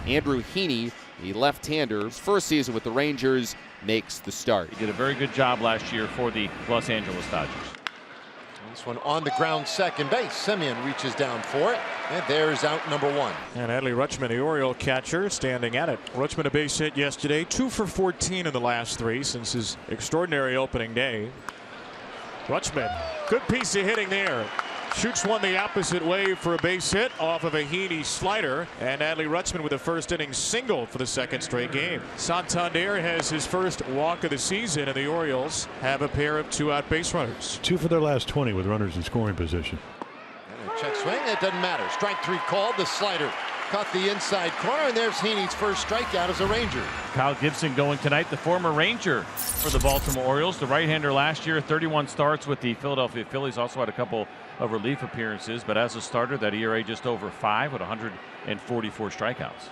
Andrew Heaney, the left-hander, first season with the Rangers, makes the start. He did a very good job last year for the Los Angeles Dodgers. This one on the ground, second base. Semien reaches down for it, and there's out number one. And Adley Rutschman, the Oriole catcher, standing at it. Rutschman a base hit yesterday, 2 for 14 in the last 3 since his extraordinary opening day. Rutschman, good piece of hitting there. Shoots one the opposite way for a base hit off of a Heaney slider. And Adley Rutschman with a first inning single for the second straight game. Santander has his first walk of the season, and the Orioles have a pair of 2-out base runners. 2 for their last 20 with runners in scoring position. And a check swing, it doesn't matter. Strike 3 called. The slider caught the inside corner, and there's Heaney's first strikeout as a Ranger. Kyle Gibson going tonight, the former Ranger for the Baltimore Orioles. The right-hander last year, 31 starts with the Philadelphia Phillies. Also had a couple of relief appearances, but as a starter, that ERA just over 5 with 144 strikeouts.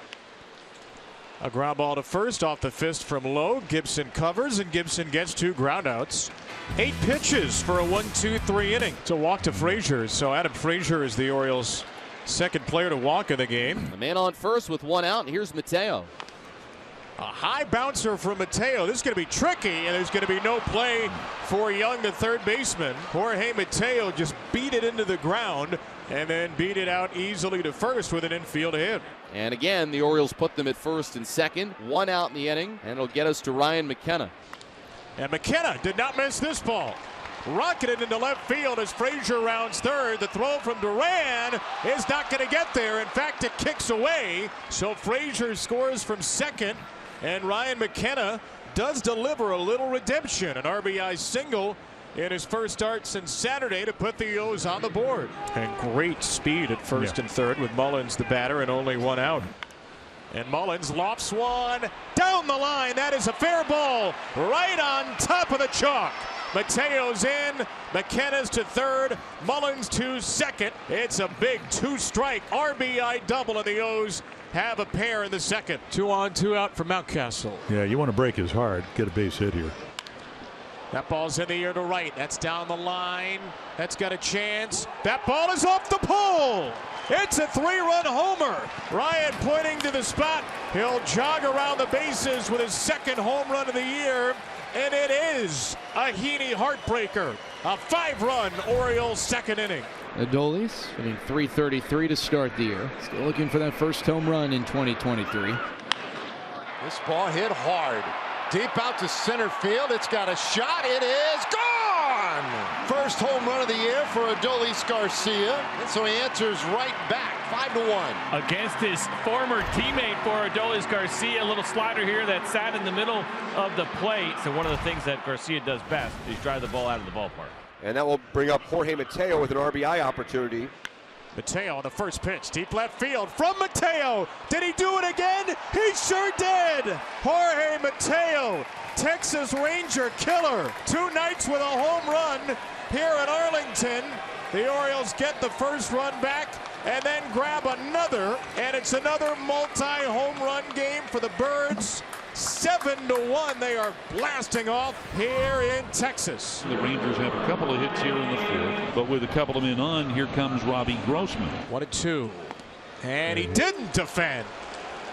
A ground ball to first off the fist from Lowe. Gibson covers, and Gibson gets 2 groundouts. 8 pitches for a 1-2-3 inning. It's a walk to Frazier. So Adam Frazier is the Orioles' second player to walk in the game. The man on first with 1 out, and here's Mateo. A high bouncer from Mateo. This is going to be tricky, and there's going to be no play for Young, the third baseman. Jorge Mateo just beat it into the ground and then beat it out easily to first with an infield hit. And again, the Orioles put them at first and second. 1 out in the inning, and it'll get us to Ryan McKenna. And McKenna did not miss this ball. Rocketed into left field as Frazier rounds third. The throw from Duran is not going to get there. In fact, it kicks away. So Frazier scores from second. And Ryan McKenna does deliver a little redemption. An RBI single in his first start since Saturday to put the O's on the board. And great speed at first and third with Mullins the batter and only 1 out. And Mullins lofts one down the line. That is a fair ball right on top of the chalk. Mateo's in, McKenna's to third, Mullins to second. It's a big 2-strike RBI double, and the O's have a pair in the second. 2 on, 2 out for Mountcastle. Yeah, you want to break his hard, get a base hit here. That ball's in the air to right. That's down the line. That's got a chance. That ball is off the pole. It's a 3-run homer. Ryan pointing to the spot. He'll jog around the bases with his second home run of the year. And it is a Heaney heartbreaker. A 5-run Orioles second inning. Adolis hitting .333 to start the year. Still looking for that first home run in 2023. This ball hit hard. Deep out to center field. It's got a shot. It is gone! First home run of the year for Adolis Garcia. And so he answers right back. 5-1. Against his former teammate for Adolis Garcia. A little slider here that sat in the middle of the plate. So one of the things that Garcia does best is drive the ball out of the ballpark. And that will bring up Jorge Mateo with an RBI opportunity. Mateo on the first pitch, deep left field from Mateo. Did he do it again? He sure did. Jorge Mateo, Texas Ranger killer. 2 nights with a home run here in Arlington. The Orioles get the first run back and then grab another, and it's another multi-home run game for the Birds. 7-1, they are blasting off here in Texas. The Rangers have a couple of hits here in the 4th, but with a couple of men on, here comes Robbie Grossman. 1-2, and he didn't defend.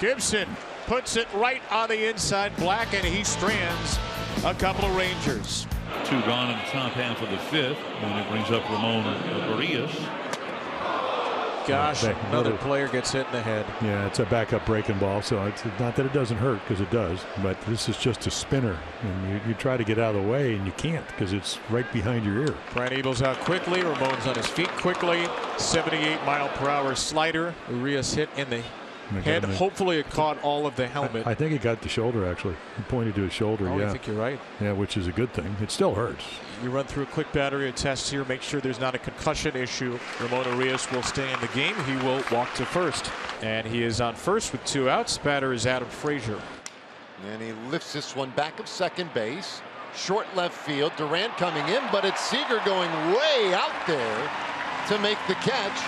Gibson puts it right on the inside black, and he strands a couple of Rangers. 2 gone in the top half of the 5th, and it brings up Ramon Urias. Gosh, another player gets hit in the head. Yeah, it's a backup breaking ball, so it's not that it doesn't hurt, because it does, but this is just a spinner, and you try to get out of the way, and you can't, because it's right behind your ear. Brian Eagles out quickly. Ramon's on his feet quickly. 78-mile-per-hour slider. Urias hit in the head. Hopefully it caught all of the helmet. I think it got the shoulder, actually. He pointed to his shoulder. Oh, yeah. I think you're right. Yeah, which is a good thing. It still hurts. You run through a quick battery of tests here, make sure there's not a concussion issue. Ramon Urias will stay in the game. He will walk to first. And he is on first with 2 outs. Batter is Adam Frazier. And he lifts this one back of second base. Short left field. Durant coming in, but it's Seager going way out there to make the catch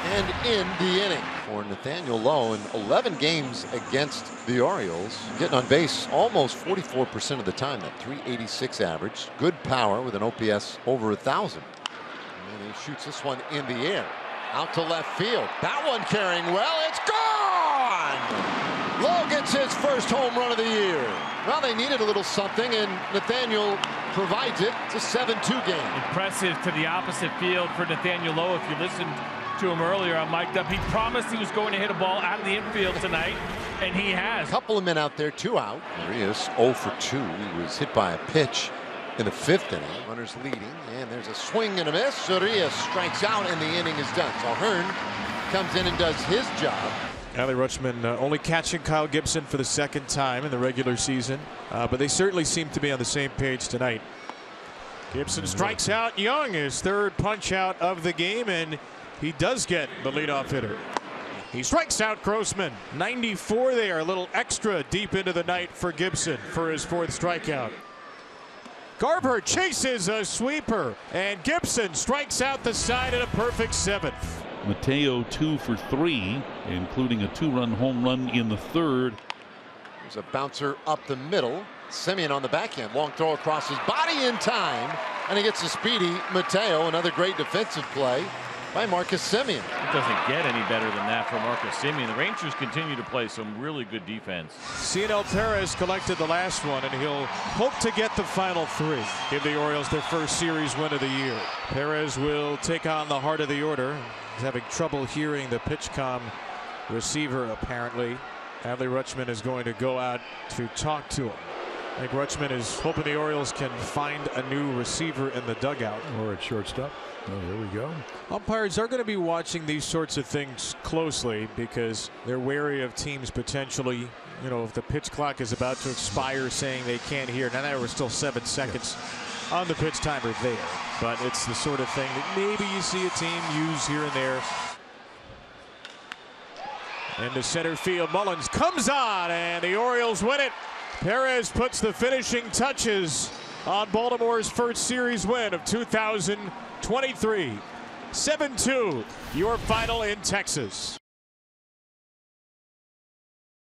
and end the inning for Nathaniel Lowe in 11 games against the Orioles. Getting on base almost 44% of the time. That .386 average. Good power with an OPS over 1,000. And he shoots this one in the air. Out to left field. That one carrying well. It's gone! Lowe gets his first home run of the year. Well, they needed a little something, and Nathaniel provides it. It's a 7-2 game. Impressive to the opposite field for Nathaniel Lowe. If you listened to him earlier on Mic'd Up, he promised he was going to hit a ball out of the infield tonight, and he has. A couple of men out there, 2 out. Arias 0 for 2. He was hit by a pitch in the 5th inning. Runners leading, and there's a swing and a miss. Arias strikes out, and the inning is done. So Hearn comes in and does his job. Adley Rutschman only catching Kyle Gibson for the 2nd time in the regular season, but they certainly seem to be on the same page tonight. Gibson strikes out Young, his 3rd punch out of the game, and he does get the leadoff hitter. He strikes out Grossman. 94 there, a little extra deep into the night for Gibson for his 4th strikeout. Garver chases a sweeper, and Gibson strikes out the side at a perfect 7th. Mateo 2 for 3, including a 2-run home run in the 3rd. There's a bouncer up the middle. Semien on the backhand. Long throw across his body in time, and he gets a speedy Mateo. Another great defensive play by Marcus Semien. It doesn't get any better than that for Marcus Semien. The Rangers continue to play some really good defense. Cianel Perez collected the last one, and he'll hope to get the final 3. Give the Orioles their first series win of the year. Perez will take on the heart of the order. He's having trouble hearing the PitchCom receiver, apparently. Adley Rutschman is going to go out to talk to him. I think Rutschman is hoping the Orioles can find a new receiver in the dugout. Or at shortstop. Oh, here we go. Umpires are going to be watching these sorts of things closely because they're wary of teams potentially, you know, if the pitch clock is about to expire, saying they can't hear. Now there were still 7 seconds on the pitch timer there, but it's the sort of thing that maybe you see a team use here and there. Into center field, Mullins comes on, and the Orioles win it. Perez puts the finishing touches on Baltimore's first series win of 2023. 7-2, your final in Texas.